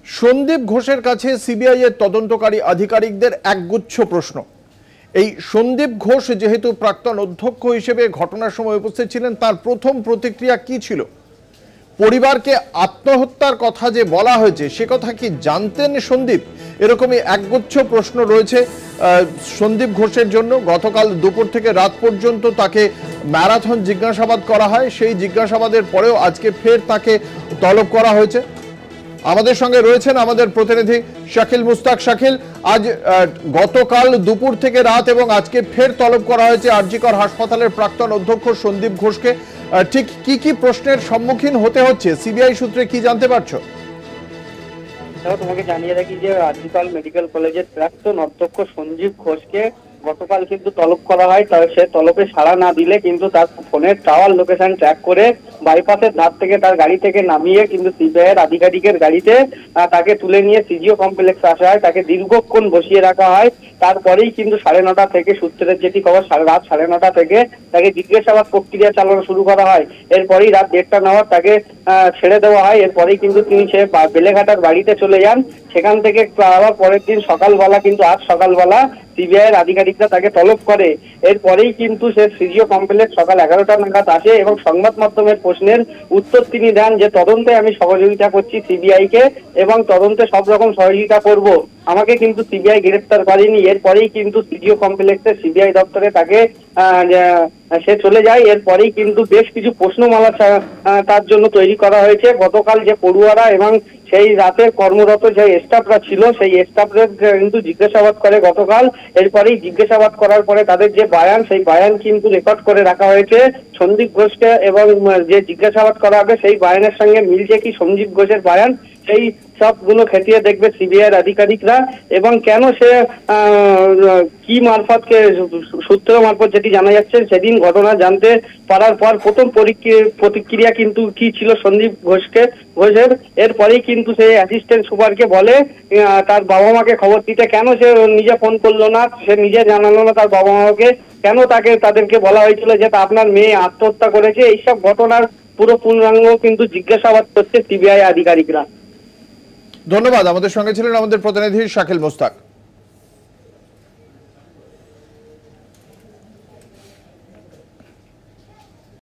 সন্দীপ ঘোষের কাছে সিবিআই এর তদন্তকারী আধিকারিকদের একগুচ্ছ প্রশ্ন। এই সন্দীপ ঘোষ যেহেতু প্রাক্তন অধ্যক্ষ হিসেবে ঘটনার সময় উপস্থিত ছিলেন, তার প্রথম প্রতিক্রিয়া কি ছিল? পরিবারকে আত্মহত্যার কথা যে বলা হয়েছে সে কথা কি জানতেন সন্দীপ? এরকমই একগুচ্ছ প্রশ্ন রয়েছে সন্দীপ ঘোষের জন্য। গতকাল দুপুর থেকে রাত পর্যন্ত তাকে ম্যারাথন জিজ্ঞাসাবাদ করা হয়। সেই জিজ্ঞাসাবাদের পরেও আজকে ফের তাকে তলব করা হয়েছে। আমাদের সঙ্গে রয়েছেন আমাদের প্রতিনিধি শাকিল মুস্তাক। শাকিল, আজ গতকাল দুপুর থেকে রাত এবং আজকে ফের তলব করা হয়েছে আর.জি. কর হাসপাতালের প্রাক্তন অধ্যক্ষ সন্দীপ ঘোষকে। ঠিক কি কি প্রশ্নের সম্মুখীন হতে হচ্ছে, সিবিআই সূত্রে কি জানতে পারছো? তোমাকে জানিয়ে রাখি যে আর.জি. কর মেডিকেল কলেজের প্রাক্তন অধ্যক্ষ সঞ্জীব ঘোষকে গতকাল কিন্তু তলব করা হয়। সে তলবে সাড়া না দিলে কিন্তু তার ফোনের টাওয়ার লোকেশন ট্র্যাক করে বাইপাসের ধার থেকে তার গাড়ি থেকে নামিয়ে কিন্তু সিবিআই এর আধিকারিকের গাড়িতে তাকে তুলে নিয়ে সিজিও কমপ্লেক্সে আসা হয়। তাকে দীর্ঘক্ষণ বসিয়ে রাখা হয়। তারপরেই কিন্তু 9:30 থেকে, সূত্রের যেটি খবর, রাত 9:30 থেকে তাকে জিজ্ঞাসাবাদ প্রক্রিয়া চালানো শুরু করা হয়। এরপরেই রাত 1:30 নাগাদ তাকে ছেড়ে দেওয়া হয়। এরপরেই কিন্তু তিনি সে বেলেঘাটার বাড়িতে চলে যান। সেখান থেকে আবার পরের দিন সকালবেলা, কিন্তু আজ সকালবেলা সিবিআই এর আধিকারিকরা তাকে তলব করে। এরপরেই কিন্তু সে সিজিও কমপ্লেক্স সকাল 11টা নাগাদ আসে এবং সংবাদ মাধ্যমের প্রশ্নের উত্তর তিনি দেন যে তদন্তে আমি সহযোগিতা করছি সিবিআই কে এবং তদন্তে সব রকম সহযোগিতা করব। আমাকে কিন্তু সিবিআই গ্রেফতার করেনি। এরপরেই কিন্তু সিজিও কমপ্লেক্সের সিবিআই দপ্তরে তাকে সে চলে যায়। এরপরেই কিন্তু বেশ কিছু প্রশ্নমালা তার জন্য তৈরি করা হয়েছে। গতকাল যে পড়ুয়ারা এবং সেই রাতে কর্মরত যে স্টাফরা ছিল সেই স্টাফদের কিন্তু জিজ্ঞাসাবাদ করে গতকাল। এরপরেই জিজ্ঞাসাবাদ করার পরে তাদের যে বয়ান, সেই বয়ান কিন্তু রেকর্ড করে রাখা হয়েছে সন্দীপ ঘোষকে, এবং যে জিজ্ঞাসাবাদ করা হবে সেই বয়ানের সঙ্গে মিলছে কি সন্দীপ ঘোষের বয়ান, সেই সবগুলো খতিয়ে দেখবে সিবিআই এর আধিকারিকরা। এবং কেন সে কি মারফতকে, সূত্র মারফত যেটি জানা যাচ্ছে, সেদিন ঘটনা জানতে পারার পর প্রথম প্রতিক্রিয়া কিন্তু কি ছিল সন্দীপ ঘোষের। এরপরেই কিন্তু সে অ্যাসিস্ট্যান্ট সুপারকে বলে তার বাবা মাকে খবর দিতে। কেন সে নিজে ফোন করলো না, সে নিজে জানালো না তার বাবা মাকে, কেন তাদেরকে বলা হয়েছিল যে আপনার মেয়ে আত্মহত্যা করেছে? এইসব ঘটনার পুরো পূর্ণাঙ্গ কিন্তু জিজ্ঞাসাবাদ করছে সিবিআই আধিকারিকরা। ধন্যবাদ। আমাদের সঙ্গে ছিলেন আমাদের প্রতিনিধি শাকিল মুস্তাক।